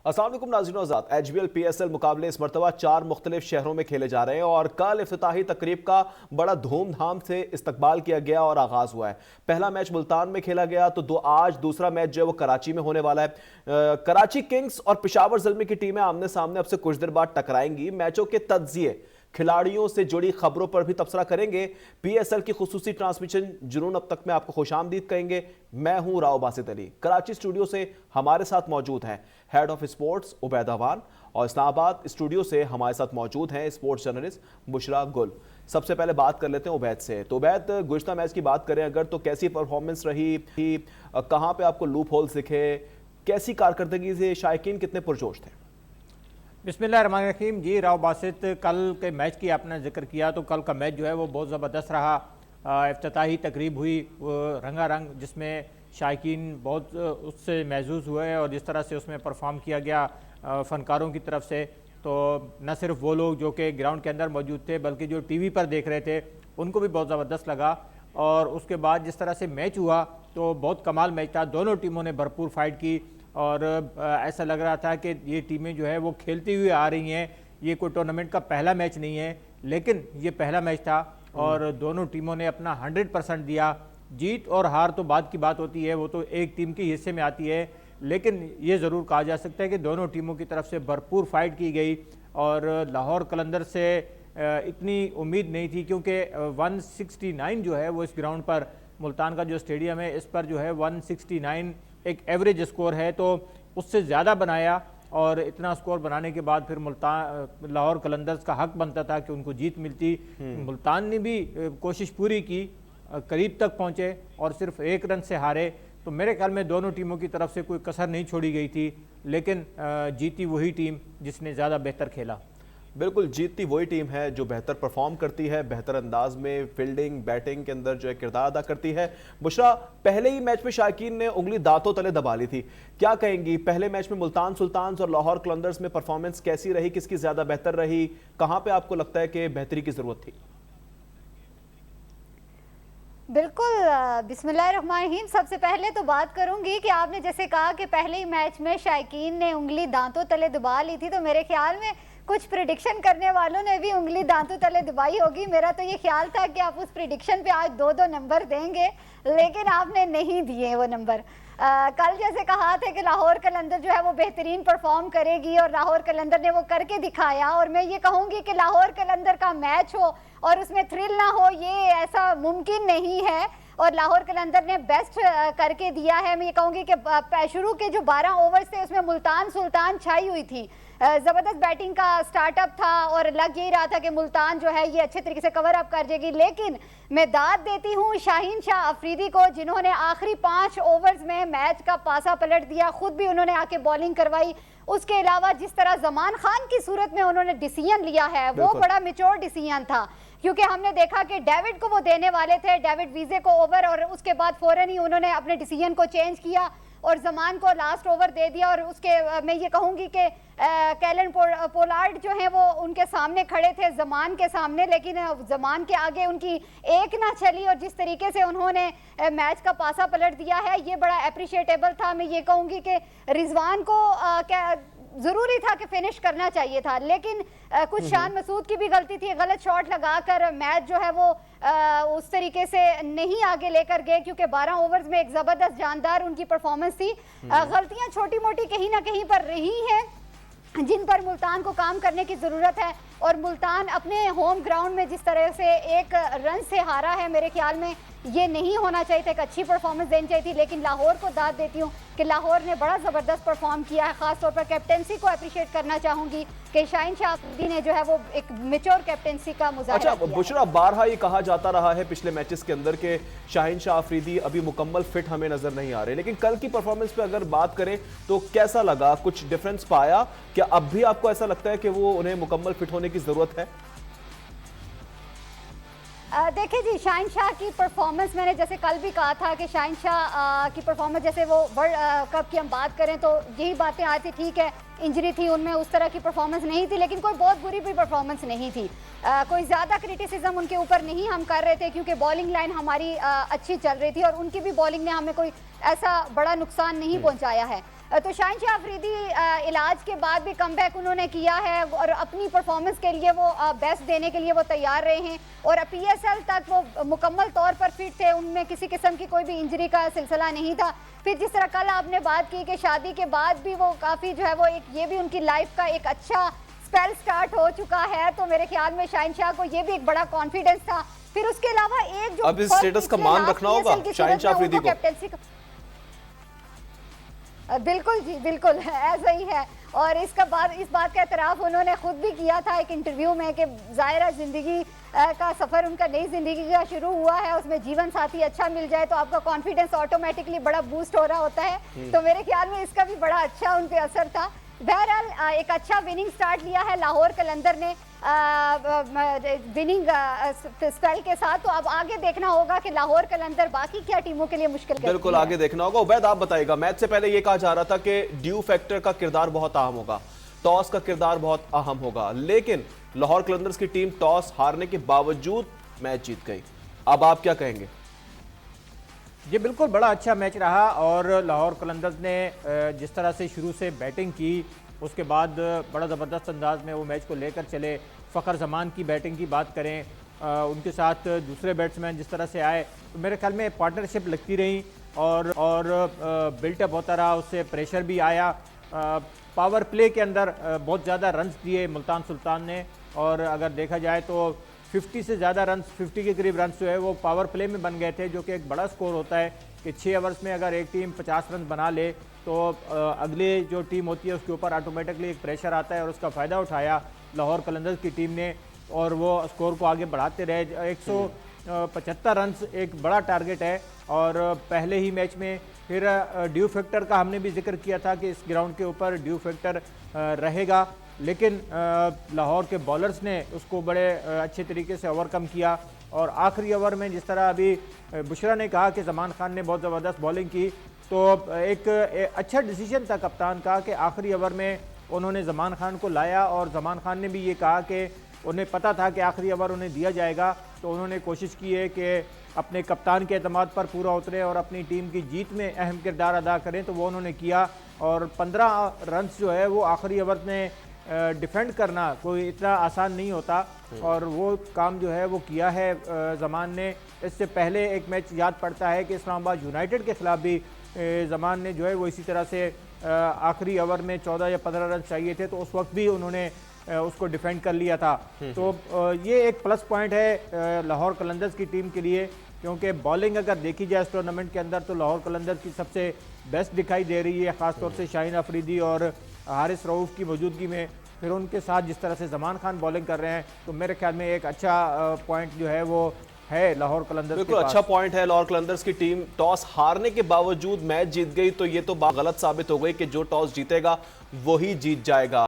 अस्सलाम वालेकुम नाज़रीन आज़ाद। HBL PSL मुकाबले इस मरतबा 4 मुख्तलिफ शहरों में खेले जा रहे हैं और कल इफ्तिताही तकरीब का बड़ा धूमधाम से इस्तकबाल किया गया और आगाज़ हुआ है। पहला मैच मुल्तान में खेला गया तो आज दूसरा मैच जो है वो कराची में होने वाला है। कराची किंग्स और पेशावर ज़ल्मी की टीमें आमने सामने अब से कुछ देर बाद टकराएंगी। मैचों के तज्जिए, खिलाड़ियों से जुड़ी खबरों पर भी तबसरा करेंगे। PSL की खुसूसी ट्रांसमिशन जुनून अब तक में आपको खुशामदीद कहेंगे। मैं हूं राव बासित अली। कराची स्टूडियो से हमारे साथ मौजूद हैं head of sports Ubaid Awan और इस्लामाबाद स्टूडियो से हमारे साथ मौजूद हैं स्पोर्ट्स जर्नलिस्ट बुशरा गुल। सबसे पहले बात कर लेते हैं उबैद से। तो उबैद, गुज़िश्ता मैच की बात करें अगर तो कैसी परफॉर्मेंस रही, कहां पे आपको लूप होल्स दिखे, कैसी कारकर्दगी से शायकीन कितने पुरजोश थे? बिस्मिल्लाहिर्रहमानिर्रहीम। जी राव बासित, कल के मैच की आपने जिक्र किया तो कल का मैच जो है वो बहुत ज़बरदस्त रहा। इफ्तिताही तकरीब हुई रंगारंग, जिसमें शायकीन बहुत उससे महसूस हुए और जिस तरह से उसमें परफॉर्म किया गया फ़नकारों की तरफ से, तो न सिर्फ वो लोग जो कि ग्राउंड के अंदर मौजूद थे बल्कि जो टीवी पर देख रहे थे उनको भी बहुत ज़बरदस्त लगा। और उसके बाद जिस तरह से मैच हुआ तो बहुत कमाल मैच था। दोनों टीमों ने भरपूर फाइट की और ऐसा लग रहा था कि ये टीमें जो है वो खेलती हुई आ रही हैं। ये कोई टूर्नामेंट का पहला मैच नहीं है, लेकिन ये पहला मैच था और दोनों टीमों ने अपना 100% दिया। जीत और हार तो बाद की बात होती है, वो तो एक टीम के हिस्से में आती है, लेकिन ये ज़रूर कहा जा सकता है कि दोनों टीमों की तरफ से भरपूर फाइट की गई। और लाहौर कलंदर से इतनी उम्मीद नहीं थी, क्योंकि 169 जो है वो इस ग्राउंड पर, मुल्तान का जो स्टेडियम है इस पर जो है 169 एक एवरेज स्कोर है, तो उससे ज़्यादा बनाया। और इतना स्कोर बनाने के बाद फिर मुल्तान, लाहौर कलंदर्स का हक बनता था कि उनको जीत मिलती। मुल्तान ने भी कोशिश पूरी की, करीब तक पहुंचे और सिर्फ 1 रन से हारे। तो मेरे ख्याल में दोनों टीमों की तरफ से कोई कसर नहीं छोड़ी गई थी, लेकिन जीती वही टीम जिसने ज़्यादा बेहतर खेला। बिल्कुल, जीतती वही टीम है जो बेहतर परफॉर्म करती है, बेहतर अंदाज में फील्डिंग बैटिंग के अंदर जो है किरदार अदा करती है। बुशरा, पहले ही मैच में शायकीन ने उंगली दांतों तले दबा ली थी, क्या कहेंगी? पहले मैच में मुल्तान सुल्तान्स और लाहौर कलंदर्स में परफॉर्मेंस कैसी रही, किसकी ज्यादा बेहतर रही, कहां पे आपको लगता है कि बेहतरी की जरूरत थी? बिल्कुल, बिस्मिल्लाहिर्रहमानिर्रहीम। सबसे पहले तो बात करूंगी कि आपने जैसे कहा कि पहले ही मैच में शायकीन ने उंगली दांतों तले दबा ली थी, तो मेरे ख्याल में कुछ प्रिडिक्शन करने वालों ने भी उंगली दांतों तले दबाई होगी। मेरा तो ये ख्याल था कि आप उस प्रिडिक्शन पे आज 2-2 नंबर देंगे, लेकिन आपने नहीं दिए वो नंबर। कल जैसे कहा था कि लाहौर कलंदर जो है वो बेहतरीन परफॉर्म करेगी और लाहौर कलंदर ने वो करके दिखाया। और मैं ये कहूँगी कि लाहौर कलंदर का मैच हो और उसमें थ्रिल ना हो, ये ऐसा मुमकिन नहीं है। और लाहौर कलंदर ने बेस्ट करके दिया है। मैं ये कहूँगी कि शुरू के जो 12 ओवर्स थे उसमें मुल्तान सुल्तान छाई हुई थी। ज़बरदस्त बैटिंग का स्टार्टअप था और लग यही रहा था कि मुल्तान जो है ये अच्छे तरीके से कवर अप कर जाएगी। लेकिन मैं दाद देती हूँ शाहीन शाह अफरीदी को, जिन्होंने आखिरी 5 ओवर्स में मैच का पासा पलट दिया। खुद भी उन्होंने आके बॉलिंग करवाई। उसके अलावा जिस तरह जमान खान की सूरत में उन्होंने डिसीजन लिया है वो बड़ा मेच्योर डिसीजन था, क्योंकि हमने देखा कि डेविड को वो देने वाले थे, डेविड वीजे को ओवर, और उसके बाद फौरन ही उन्होंने अपने डिसीजन को चेंज किया और जमान को लास्ट ओवर दे दिया। और उसके मैं ये कहूँगी कि कैलन पोलार्ड जो है वो उनके सामने खड़े थे, जमान के सामने, लेकिन जमान के आगे उनकी एक ना चली और जिस तरीके से उन्होंने मैच का पासा पलट दिया है ये बड़ा अप्रिशिएटेबल था। मैं ये कहूँगी कि रिजवान को क्या ज़रूरी था कि फिनिश करना चाहिए था, लेकिन कुछ शान मसूद की भी गलती थी। गलत शॉट लगाकर मैच जो है वो उस तरीके से नहीं आगे लेकर गए, क्योंकि 12 ओवर्स में एक ज़बरदस्त जानदार उनकी परफॉर्मेंस थी। गलतियां छोटी मोटी कहीं ना कहीं पर रही हैं जिन पर मुल्तान को काम करने की ज़रूरत है। और मुल्तान अपने होम ग्राउंड में जिस तरह से 1 रन से हारा है, मेरे ख्याल में ये नहीं होना चाहिए था, एक अच्छी परफॉर्मेंस देनी चाहिए थी। लेकिन लाहौर को दाद देती हूँ कि लाहौर ने बड़ा ज़बरदस्त परफॉर्म किया है। ख़ासतौर पर कैप्टेंसी को अप्रिशिएट करना चाहूँगी कि शाहीन शाह अफरीदी ने जो है वो एक मेच्योर कैप्टेंसी का मुजाहिरा किया। बुशरा, बारहा ये कहा जाता रहा है पिछले मैचेस के अंदर के शाहीन शाह अफरीदी अभी मुकम्मल फिट हमें नजर नहीं आ रहे, लेकिन कल की परफॉर्मेंस पे अगर बात करें तो कैसा लगा? कुछ डिफरेंस पाया क्या? अब भी आपको ऐसा लगता है कि वो उन्हें मुकम्मल फिट होने की जरूरत है? देखिए जी, शाहीन शाह की परफॉर्मेंस, मैंने जैसे कल भी कहा था कि शाहीन शाह की परफॉर्मेंस, जैसे वो वर्ल्ड कप की हम बात करें तो यही बातें आई थी। ठीक है, इंजरी थी, उनमें उस तरह की परफॉर्मेंस नहीं थी, लेकिन कोई बहुत बुरी भी परफॉर्मेंस नहीं थी। कोई ज़्यादा क्रिटिसिज्म उनके ऊपर नहीं हम कर रहे थे, क्योंकि बॉलिंग लाइन हमारी अच्छी चल रही थी और उनकी भी बॉलिंग ने हमें कोई ऐसा बड़ा नुकसान नहीं पहुंचाया है। तो शाहिन अफरीदी इलाज के बाद भी कमबैक उन्होंने किया है और अपनी परफॉर्मेंस के लिए वो बेस्ट देने के लिए वो तैयार रहे हैं और PSL तक वो मुकम्मल तौर पर फिट थे, उनमें किसी किस्म की कोई भी इंजरी का सिलसिला नहीं था। फिर जिस तरह कल आपने बात की कि शादी के बाद भी वो काफ़ी जो है वो एक ये भी उनकी लाइफ का एक अच्छा स्पेल स्टार्ट हो चुका है, तो मेरे ख्याल में शाहिन शाह को ये भी एक बड़ा कॉन्फिडेंस था। फिर उसके अलावा एक जो अब इस स्टेटस का मान रखना होगा शाहिन शाह अफरीदी को। कैप्टनसी बिल्कुल जी, बिल्कुल ऐसा ही है। और इस बात का एतराफ़ उन्होंने खुद भी किया था एक इंटरव्यू में कि ज़ाहिर ज़िंदगी का सफ़र उनका नई ज़िंदगी का शुरू हुआ है, उसमें जीवन साथी अच्छा मिल जाए तो आपका कॉन्फिडेंस ऑटोमेटिकली बड़ा बूस्ट हो रहा होता है। तो मेरे ख्याल में इसका भी बड़ा अच्छा उन पर असर था। बहरहाल एक अच्छा विनिंग स्टार्ट लिया है लाहौर कलंदर ने विनिंग स्पेल के साथ, तो अब आगे देखना होगा कि लाहौर कलंदर बाकी क्या टीमों के लिए मुश्किल बिल्कुल आगे देखना होगा। उबैद आप बताइएगा, मैच से पहले ये कहा जा रहा था कि ड्यू फैक्टर का किरदार बहुत अहम होगा, टॉस का किरदार बहुत अहम होगा, लेकिन लाहौर कलंदर्स की टीम टॉस हारने के बावजूद मैच जीत गई। अब आप क्या कहेंगे? ये बिल्कुल बड़ा अच्छा मैच रहा और लाहौर कलंदर्स ने जिस तरह से शुरू से बैटिंग की उसके बाद बड़ा ज़बरदस्त अंदाज में वो मैच को लेकर चले। फ़खर जमान की बैटिंग की बात करें, उनके साथ दूसरे बैट्समैन जिस तरह से आए तो मेरे ख्याल में पार्टनरशिप लगती रही और बिल्टअप होता रहा, उससे प्रेशर भी आया। पावर प्ले के अंदर बहुत ज़्यादा रन्स दिए मुल्तान सुल्तान ने और अगर देखा जाए तो 50 से ज़्यादा रन्स, 50 के करीब रन्स जो है वो पावर प्ले में बन गए थे, जो कि एक बड़ा स्कोर होता है कि 6 ओवर्स में अगर एक टीम 50 रन बना ले तो अगले जो टीम होती है उसके ऊपर ऑटोमेटिकली एक प्रेशर आता है और उसका फ़ायदा उठाया लाहौर कलंदर्स की टीम ने और वो स्कोर को आगे बढ़ाते रहे। 175 रन्स एक बड़ा टारगेट है और पहले ही मैच में फिर ड्यू फैक्टर का हमने भी जिक्र किया था कि इस ग्राउंड के ऊपर ड्यू फैक्टर रहेगा, लेकिन लाहौर के बॉलर्स ने उसको बड़े अच्छे तरीके से ओवरकम किया और आखिरी ओवर में जिस तरह अभी बुशरा ने कहा कि जमान खान ने बहुत ज़बरदस्त बॉलिंग की, तो एक अच्छा डिसीजन था कप्तान का कि आखिरी ओवर में उन्होंने जमान खान को लाया और जमान खान ने भी ये कहा कि उन्हें पता था कि आखिरी ओवर उन्हें दिया जाएगा, तो उन्होंने कोशिश की है कि अपने कप्तान के एतमाद पर पूरा उतरे और अपनी टीम की जीत में अहम किरदार अदा करें, तो वो उन्होंने किया और 15 रन्स जो है वो आखिरी ओवर में डिफेंड करना कोई इतना आसान नहीं होता और वो काम जो है वो किया है जमान ने। इससे पहले एक मैच याद पड़ता है कि इस्लामाबाद यूनाइटेड के खिलाफ भी जमान ने जो है वो इसी तरह से आखिरी ओवर में 14 या 15 रन चाहिए थे, तो उस वक्त भी उन्होंने उसको डिफेंड कर लिया था। तो ये एक प्लस पॉइंट है लाहौर कलंदर्स की टीम के लिए, क्योंकि बॉलिंग अगर देखी जाए इस टूर्नामेंट के अंदर तो लाहौर कलंदर्स की सबसे बेस्ट दिखाई दे रही है, ख़ासतौर से शाहिन अफरीदी और हारिस रऊफ़ की मौजूदगी में, फिर उनके साथ जिस तरह से जमान खान बॉलिंग कर रहे हैं, तो मेरे ख्याल में एक अच्छा पॉइंट जो है वो है लाहौर कलंदर्स। बिल्कुल अच्छा पॉइंट है। लाहौर कलंदर्स की टीम टॉस हारने के बावजूद मैच जीत गई, तो ये तो बात गलत साबित हो गई कि जो टॉस जीतेगा वही जीत जाएगा।